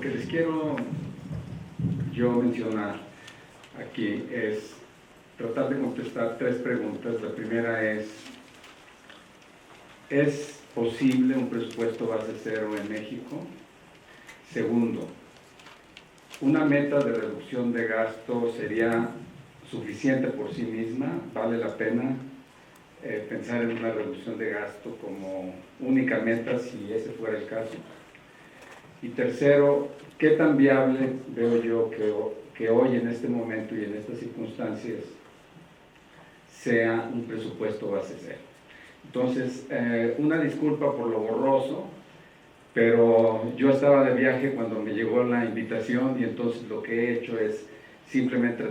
que les quiero yo mencionar aquí es tratar de contestar tres preguntas. La primera ¿es posible un presupuesto base cero en México? Segundo, ¿una meta de reducción de gasto sería suficiente por sí misma? ¿Vale la pena pensar en una reducción de gasto como única meta si ese fuera el caso? Y tercero, ¿qué tan viable veo yo que hoy en este momento y en estas circunstancias sea un presupuesto base cero? Entonces, una disculpa por lo borroso, pero yo estaba de viaje cuando me llegó la invitación y entonces lo que he hecho es simplemente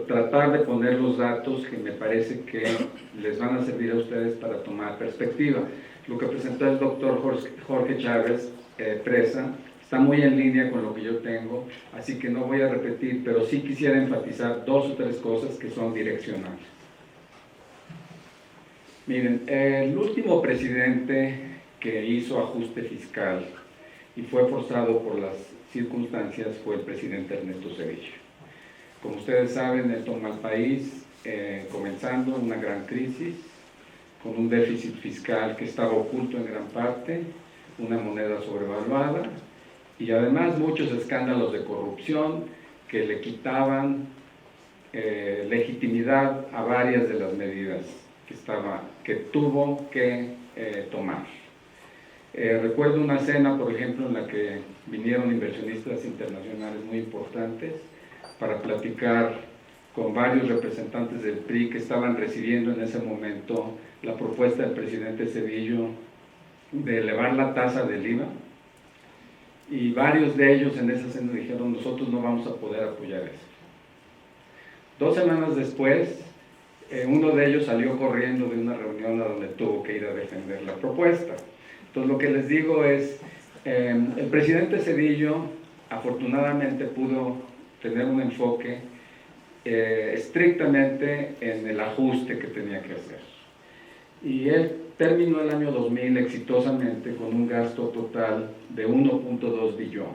tratar de poner los datos que me parece que les van a servir a ustedes para tomar perspectiva. Lo que presentó el doctor Jorge Chávez Presa está muy en línea con lo que yo tengo, así que no voy a repetir, pero sí quisiera enfatizar dos o tres cosas que son direccionales. Miren, el último presidente que hizo ajuste fiscal y fue forzado por las circunstancias fue el presidente Ernesto Zedillo. Como ustedes saben, él toma al país comenzando una gran crisis, con un déficit fiscal que estaba oculto en gran parte, una moneda sobrevaluada y además muchos escándalos de corrupción que le quitaban legitimidad a varias de las medidas que tuvo que tomar. Recuerdo una cena, por ejemplo, en la que vinieron inversionistas internacionales muy importantes para platicar con varios representantes del PRI que estaban recibiendo en ese momento la propuesta del presidente Zedillo de elevar la tasa del IVA, y varios de ellos en esa cena dijeron: nosotros no vamos a poder apoyar eso. 2 semanas después, uno de ellos salió corriendo de una reunión a donde tuvo que ir a defender la propuesta. Entonces lo que les digo es, el presidente Zedillo afortunadamente pudo tener un enfoque estrictamente en el ajuste que tenía que hacer. Y él terminó el año 2000 exitosamente con un gasto total de 1.2 billones.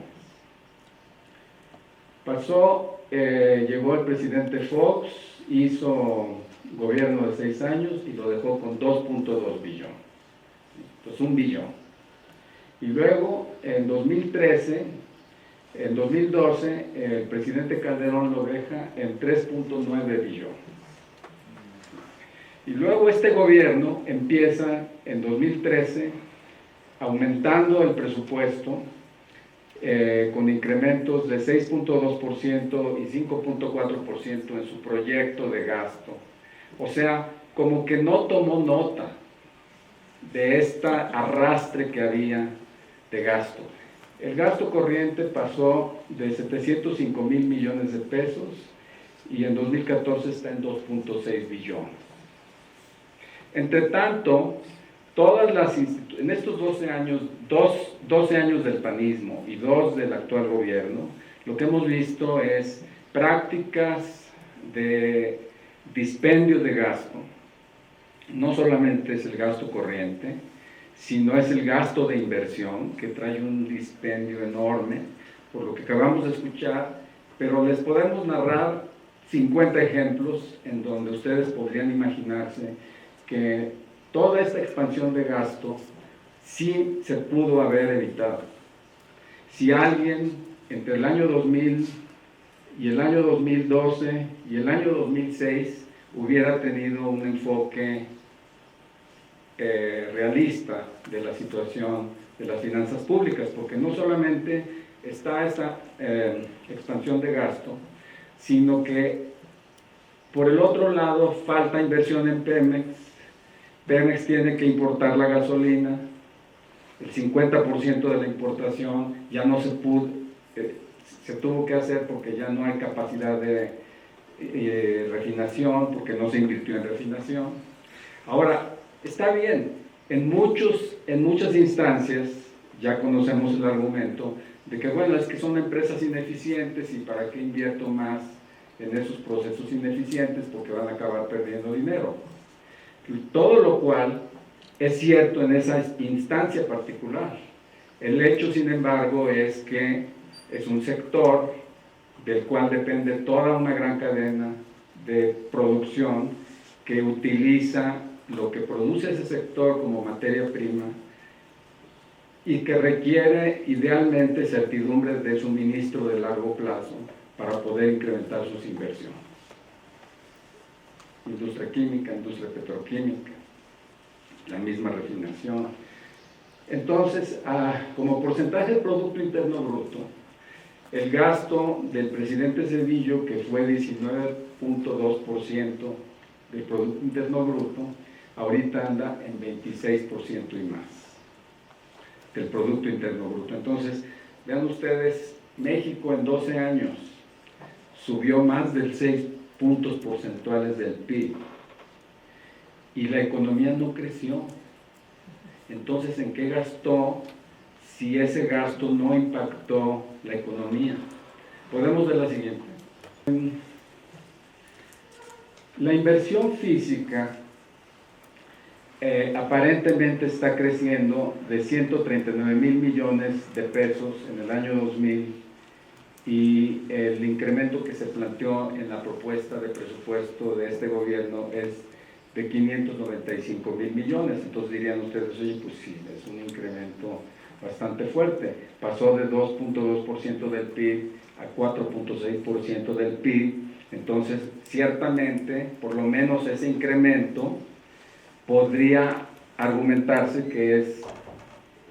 Llegó el presidente Fox, hizo gobierno de 6 años y lo dejó con 2.2 billones. Entonces 1 billón. Y luego en 2012, el presidente Calderón lo deja en 3.9 billones. Y luego este gobierno empieza en 2013 aumentando el presupuesto con incrementos de 6.2% y 5.4% en su proyecto de gasto. O sea, como que no tomó nota de este arrastre que había de gasto. El gasto corriente pasó de 705 mil millones de pesos y en 2014 está en 2.6 billones. Entre tanto, en estos 12 años del panismo y 2 del actual gobierno, lo que hemos visto es prácticas de dispendio de gasto. No solamente es el gasto corriente, sino es el gasto de inversión, que trae un dispendio enorme, por lo que acabamos de escuchar, pero les podemos narrar 50 ejemplos en donde ustedes podrían imaginarse que toda esta expansión de gasto sí se pudo haber evitado. Si alguien entre el año 2000 y el año 2012 y el año 2006 hubiera tenido un enfoque realista de la situación de las finanzas públicas, porque no solamente está esa expansión de gasto, sino que por el otro lado falta inversión en Pemex. Pemex tiene que importar la gasolina, el 50% de la importación ya no se pudo, se tuvo que hacer porque ya no hay capacidad de refinación, porque no se invirtió en refinación. Ahora, está bien, en muchas instancias ya conocemos el argumento de que, bueno, es que son empresas ineficientes y para qué invierto más en esos procesos ineficientes porque van a acabar perdiendo dinero. Todo lo cual es cierto en esa instancia particular. El hecho, sin embargo, es que es un sector del cual depende toda una gran cadena de producción que utiliza lo que produce ese sector como materia prima y que requiere idealmente certidumbre de suministro de largo plazo para poder incrementar sus inversiones. Industria química, industria petroquímica, la misma refinación. Entonces, como porcentaje del Producto Interno Bruto, el gasto del presidente Zedillo, que fue 19.2% del Producto Interno Bruto, ahorita anda en 26% y más del Producto Interno Bruto. Entonces, vean ustedes, México en 12 años subió más del 6 puntos porcentuales del PIB y la economía no creció. Entonces, ¿en qué gastó si ese gasto no impactó la economía? Podemos ver la siguiente. La inversión física aparentemente está creciendo de 139,000 millones de pesos en el año 2000 y el incremento que se planteó en la propuesta de presupuesto de este gobierno es de 595,000 millones. Entonces dirían ustedes, oye, pues sí, es un incremento bastante fuerte. Pasó de 2.2% del PIB a 4.6% del PIB. Entonces, ciertamente, por lo menos ese incremento podría argumentarse que es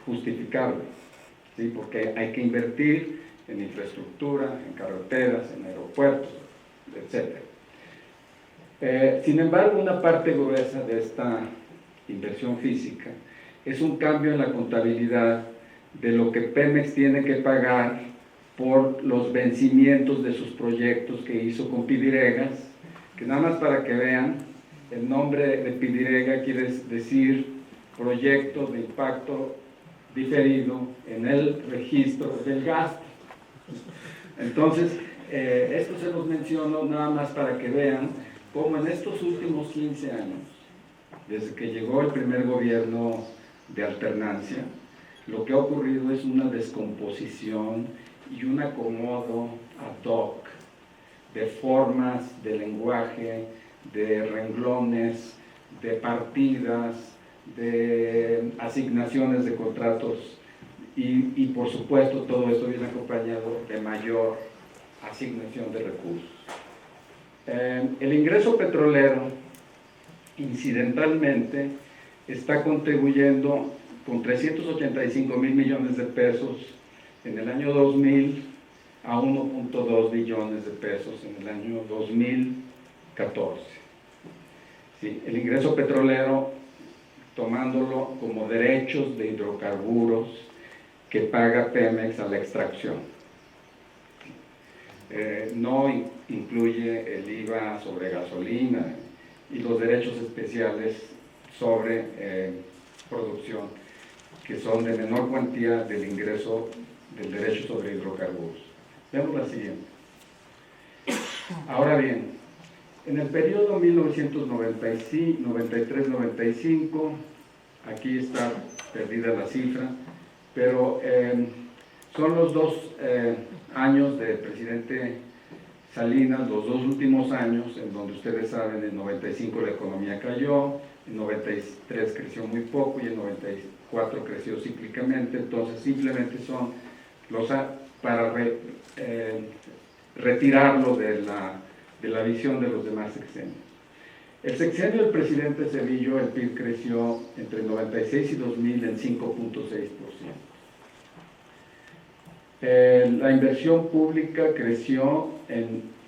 justificable, ¿sí? Porque hay que invertir en infraestructura, en carreteras, en aeropuertos, etc. Sin embargo, una parte gruesa de esta inversión física es un cambio en la contabilidad de lo que Pemex tiene que pagar por los vencimientos de sus proyectos que hizo con Pidiregas, que nada más para que vean, el nombre de Pidirega quiere decir proyecto de impacto diferido en el registro del gasto. Entonces, esto se los menciono nada más para que vean cómo en estos últimos 15 años, desde que llegó el primer gobierno de alternancia, lo que ha ocurrido es una descomposición y un acomodo ad hoc de formas, de lenguaje, de renglones, de partidas, de asignaciones de contratos y por supuesto todo esto viene acompañado de mayor asignación de recursos. El ingreso petrolero incidentalmente está contribuyendo con 385,000 millones de pesos en el año 2000 a 1.2 billones de pesos en el año 2014. Sí, el ingreso petrolero, tomándolo como derechos de hidrocarburos que paga Pemex a la extracción. No incluye el IVA sobre gasolina y los derechos especiales sobre producción, que son de menor cuantía del ingreso del derecho sobre hidrocarburos. Veamos la siguiente. Ahora bien, en el periodo 1993-95, aquí está perdida la cifra, pero son los dos años del presidente Salinas, los dos últimos años, en donde ustedes saben, en 95 la economía cayó, en 93 creció muy poco y en 94 creció cíclicamente. Entonces simplemente son para retirarlo de la visión de los demás sexenios. El sexenio del presidente Zedillo, el PIB creció entre 96 y 2000 en 5.6%. La inversión pública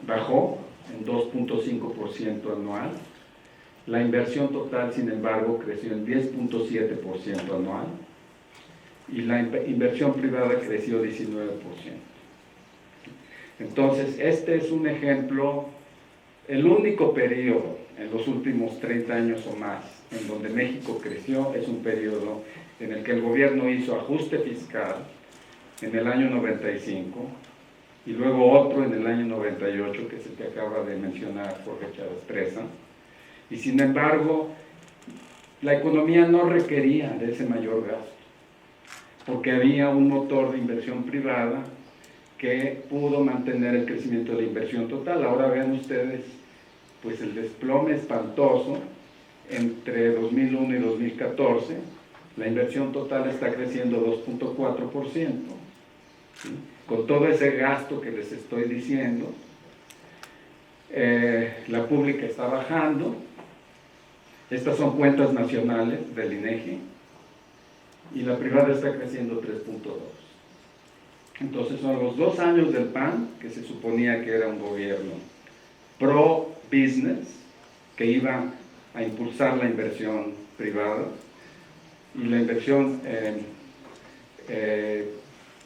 bajó en 2.5% anual. La inversión total, sin embargo, creció en 10.7% anual. Y la inversión privada creció 19%. Entonces, este es un ejemplo, el único periodo en los últimos 30 años o más en donde México creció, es un periodo en el que el gobierno hizo ajuste fiscal en el año 95 y luego otro en el año 98, que es el que acaba de mencionar Jorge Chávez Presa, y sin embargo la economía no requería de ese mayor gasto, porque había un motor de inversión privada que pudo mantener el crecimiento de la inversión total. Ahora vean ustedes pues el desplome espantoso entre 2001 y 2014. La inversión total está creciendo 2.4%, ¿sí? Con todo ese gasto que les estoy diciendo. La pública está bajando. Estas son cuentas nacionales del INEGI, y la privada está creciendo 3.2%. Entonces son los 2 años del PAN, que se suponía que era un gobierno pro-business, que iba a impulsar la inversión privada, y la inversión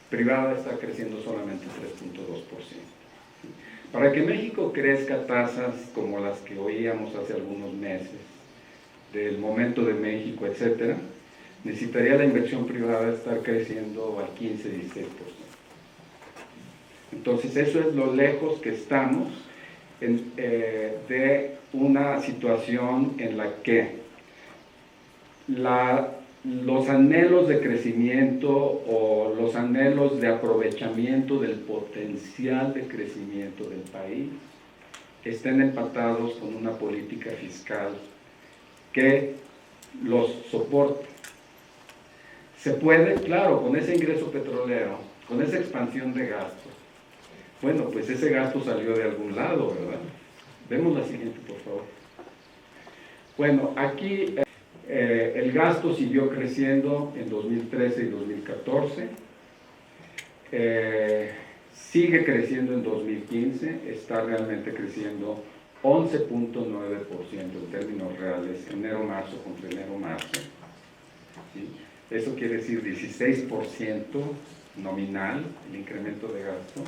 privada está creciendo solamente 3.2%. Para que México crezca a tasas como las que oíamos hace algunos meses, del momento de México, etc., necesitaría la inversión privada estar creciendo al 15-16%. Entonces, eso es lo lejos que estamos de una situación en la que los anhelos de crecimiento o los anhelos de aprovechamiento del potencial de crecimiento del país estén empatados con una política fiscal que los soporte. Se puede, claro, con ese ingreso petrolero, con esa expansión de gastos. Bueno, pues ese gasto salió de algún lado, ¿verdad? Vemos la siguiente, por favor. Bueno, aquí el gasto siguió creciendo en 2013 y 2014. Sigue creciendo en 2015, está realmente creciendo 11.9% en términos reales, enero-marzo contra enero-marzo. ¿Sí? Eso quiere decir 16% nominal, el incremento de gasto.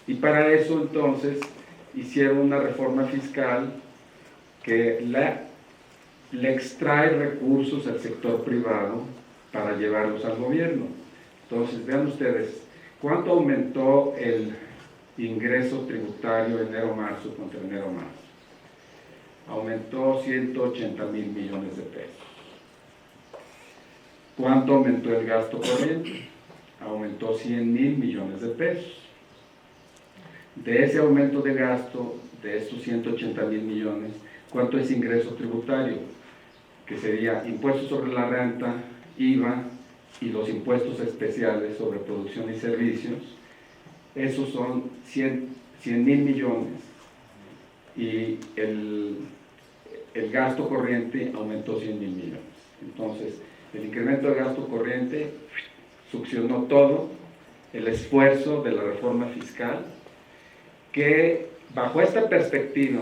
Y para eso entonces hicieron una reforma fiscal que le extrae recursos al sector privado para llevarlos al gobierno. Entonces, vean ustedes, ¿cuánto aumentó el ingreso tributario enero-marzo contra enero-marzo? Aumentó 180,000 millones de pesos. ¿Cuánto aumentó el gasto corriente? Aumentó 100,000 millones de pesos. De ese aumento de gasto, de estos 180,000 millones, ¿cuánto es ingreso tributario? Que sería impuestos sobre la renta, IVA y los impuestos especiales sobre producción y servicios. Esos son 100,000 millones. Y el gasto corriente aumentó 100,000 millones. Entonces, el incremento del gasto corriente succionó todo el esfuerzo de la reforma fiscal, que bajo esta perspectiva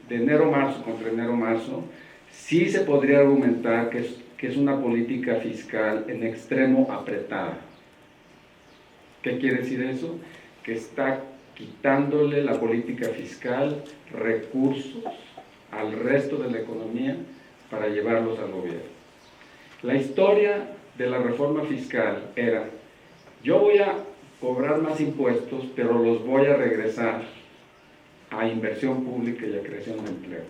de enero-marzo contra enero-marzo, sí se podría argumentar que es una política fiscal en extremo apretada. ¿Qué quiere decir eso? Que está quitándole la política fiscal recursos al resto de la economía para llevarlos al gobierno. La historia de la reforma fiscal era: yo voy a cobrar más impuestos, pero los voy a regresar a inversión pública y a creación de empleo.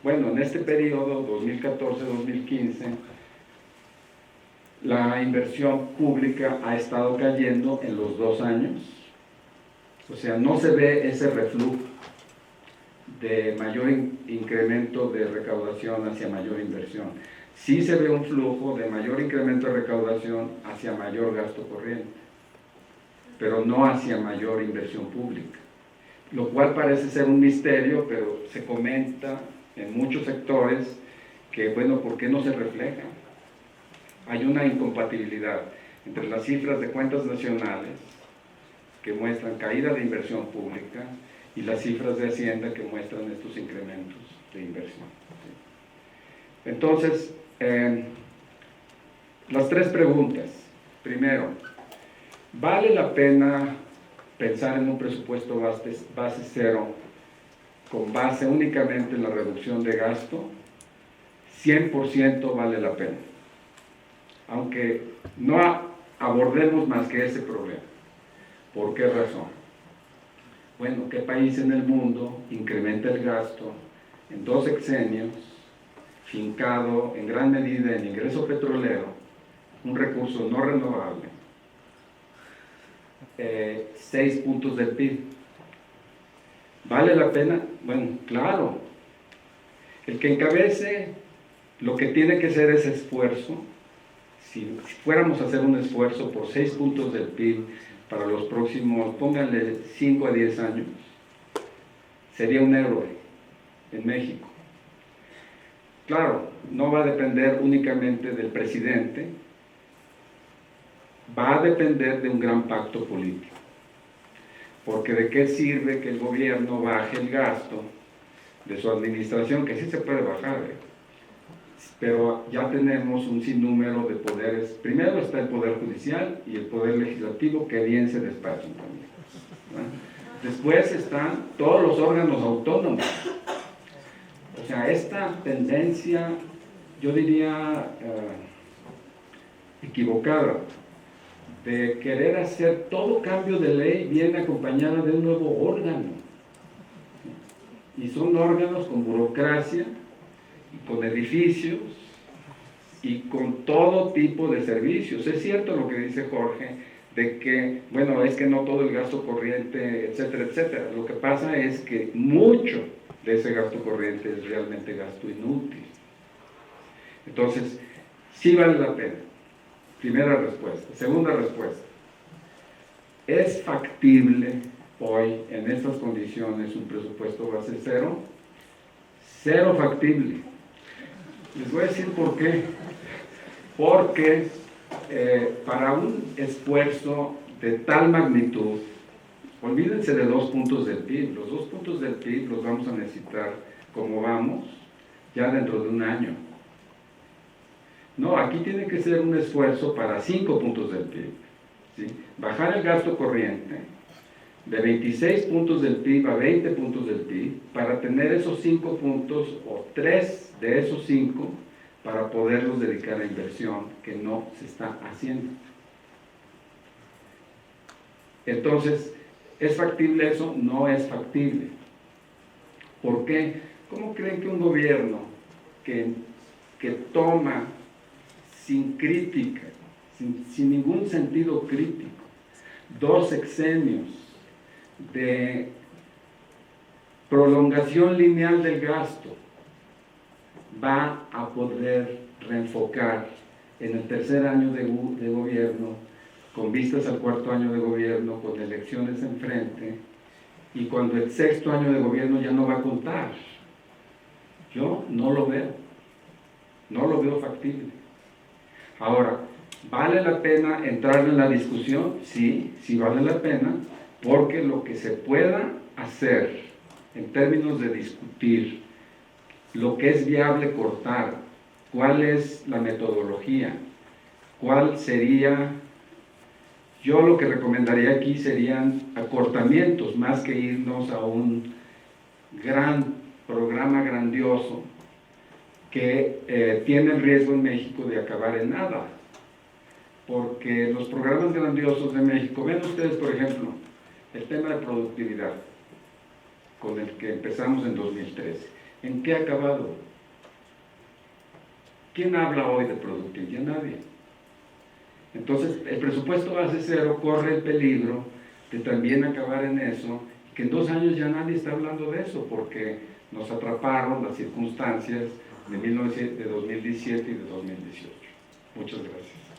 Bueno, en este periodo, 2014-2015, la inversión pública ha estado cayendo en los 2 años. O sea, no se ve ese reflujo de mayor incremento de recaudación hacia mayor inversión. Sí se ve un flujo de mayor incremento de recaudación hacia mayor gasto corriente, pero no hacia mayor inversión pública. Lo cual parece ser un misterio, pero se comenta en muchos sectores que, bueno, ¿por qué no se refleja? Hay una incompatibilidad entre las cifras de cuentas nacionales, que muestran caída de inversión pública, y las cifras de Hacienda, que muestran estos incrementos de inversión. Entonces, las 3 preguntas. Primero, ¿vale la pena pensar en un presupuesto base cero con base únicamente en la reducción de gasto? 100% vale la pena, aunque no abordemos más que ese problema. ¿Por qué razón? Bueno, ¿qué país en el mundo incrementa el gasto en 2 sexenios, fincado en gran medida en ingreso petrolero, un recurso no renovable, 6 puntos del PIB. ¿Vale la pena? Bueno, claro. El que encabece lo que tiene que ser ese esfuerzo, si fuéramos a hacer un esfuerzo por 6 puntos del PIB para los próximos, pónganle 5 a 10 años, sería un héroe en México. Claro, no va a depender únicamente del presidente, va a depender de un gran pacto político. Porque ¿de qué sirve que el gobierno baje el gasto de su administración? Que sí se puede bajar, pero ya tenemos un sinnúmero de poderes. Primero está el Poder Judicial y el Poder Legislativo, que bien se despachan también, ¿no? Después están todos los órganos autónomos. O sea, esta tendencia, yo diría, equivocada, de querer hacer todo cambio de ley viene acompañada de un nuevo órgano. Y son órganos con burocracia, y con edificios, y con todo tipo de servicios. Es cierto lo que dice Jorge, de que, bueno, es que no todo el gasto corriente, etcétera, etcétera. Lo que pasa es que mucho de ese gasto corriente es realmente gasto inútil. Entonces, sí vale la pena. Primera respuesta. Segunda respuesta. ¿Es factible hoy, en estas condiciones, un presupuesto base cero? Cero factible. Les voy a decir por qué. Porque para un esfuerzo de tal magnitud, olvídense de 2 puntos del PIB. Los 2 puntos del PIB los vamos a necesitar como vamos ya dentro de un año. No, aquí tiene que ser un esfuerzo para 5 puntos del PIB, ¿sí? Bajar el gasto corriente de 26 puntos del PIB a 20 puntos del PIB para tener esos 5 puntos o 3 de esos 5 para poderlos dedicar a inversión que no se está haciendo. Entonces, ¿es factible eso? No es factible. ¿Por qué? ¿Cómo creen que un gobierno que toma sin crítica, sin ningún sentido crítico, 2 sexenios de prolongación lineal del gasto, va a poder reenfocar en el tercer año de gobierno, con vistas al cuarto año de gobierno, con elecciones enfrente, y cuando el sexto año de gobierno ya no va a contar? Yo no lo veo factible. Ahora, ¿vale la pena entrar en la discusión? Sí, sí vale la pena, porque lo que se pueda hacer en términos de discutir lo que es viable cortar, cuál es la metodología, cuál sería, yo lo que recomendaría aquí serían acortamientos, más que irnos a un gran programa grandioso que tiene el riesgo en México de acabar en nada. Porque los programas grandiosos de México, vean ustedes, por ejemplo, el tema de productividad, con el que empezamos en 2013. ¿En qué ha acabado? ¿Quién habla hoy de productividad? Nadie. Entonces, el presupuesto base cero corre el peligro de también acabar en eso, que en 2 años ya nadie está hablando de eso, porque nos atraparon las circunstancias de 2017 y de 2018. Muchas gracias.